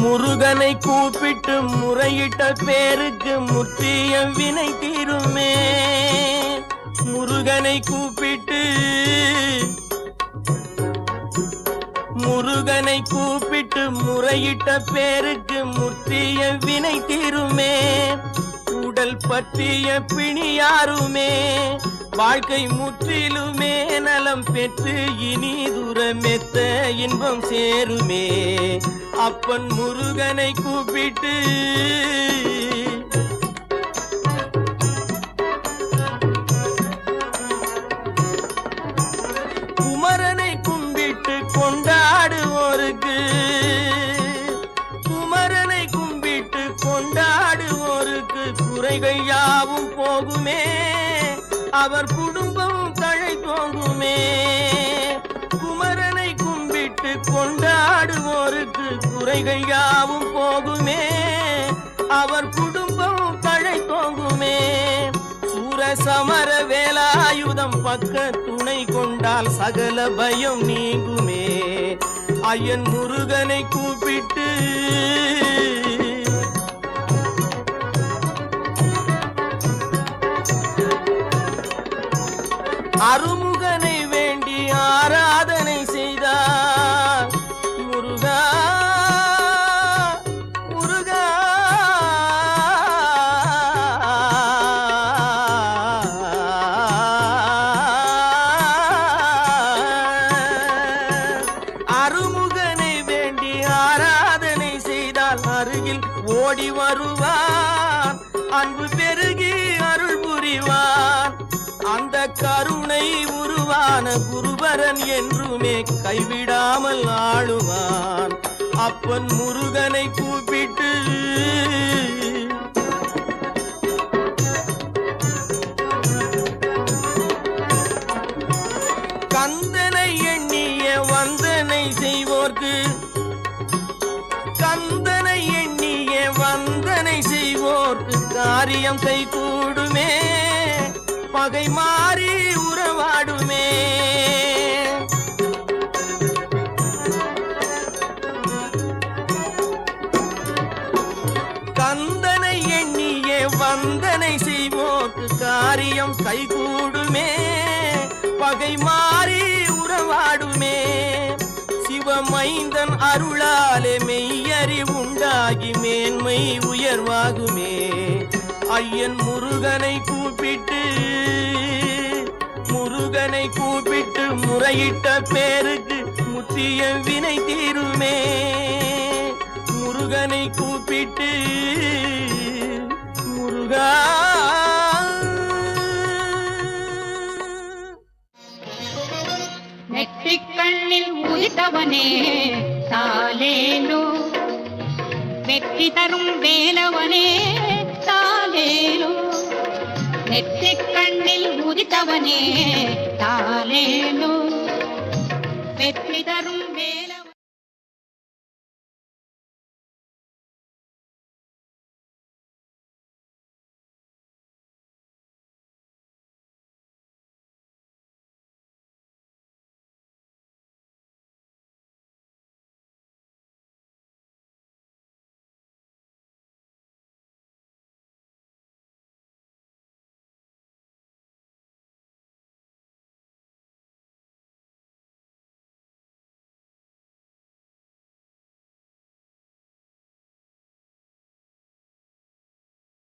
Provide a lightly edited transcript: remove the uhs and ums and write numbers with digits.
முருகனை கூப்பிட்டு முறையிட்ட பேருக்கு முற்றிய வினை தீருமே. முருகனை கூப்பிட்டு முறையிட்ட பேருக்கு முற்றிய வினை தீருமே. உடல் பற்றிய பிணியாருமே வாழ்க்கை முற்றிலுமே நலம் பெற்று இனி தூரமெத்த இன்பம் சேருமே. அப்பன் முருகனை கூப்பிட்டு குமரனை கும்பிட்டு கொண்டாடுவோருக்கு குறைகள் யாவும் போகுமே. அவர் குடும்பம் தழை தோங்குமே. குமரனை கும்பிட்டு கொண்டாடுவோருக்கு குறைகள் யாவும் போகுமே. அவர் குடும்பம் தழை தோங்குமே. சூரசமர வேலாயுதம் பக்க துணை கொண்டால் சகல பயம் நீங்குமே. ஐயன் முருகனை கூப்பிட்டு அருமுகனை வேண்டி ஆராதனை செய்தார். முருகா முருகா அருமுகனை வேண்டி ஆராதனை செய்தால் அருகில் ஓடி வருவான். அன்பு பெருகி அருள் புரிவான். அந்த கருணை உருவான குருபரன் என்றுமே கைவிடாமல் ஆளுவான். அப்பன் முருகனை கூப்பிட்டு கந்தனை எண்ணிய வந்தனை செய்வோர்க்கு காரியம் கை கூடுமே. பகை மாறி உறவாடுமே. கந்தனை எண்ணிய வந்தனை செய்வோர்க்கு காரியம் கைகூடுமே. பகை மாறி உறவாடுமே. சிவமைந்தன் அருளாலே மெய்யறி உண்டாகி மேன்மை உயர்வாகுமே. ஐயன் முருகனை கூப்பிட்டு முறையிட்ட பேருக்கு முற்றிய வினை தீருமே. முருகனை கூப்பிட்டு முருகா நெற்றிக்கண்ணில் உதித்தவனே தாலேலோ. வெற்றி தரும் வேலவனே தாலேலோ. நெற்றிக்கண்ணில் உதித்தவனே தாலேலோ.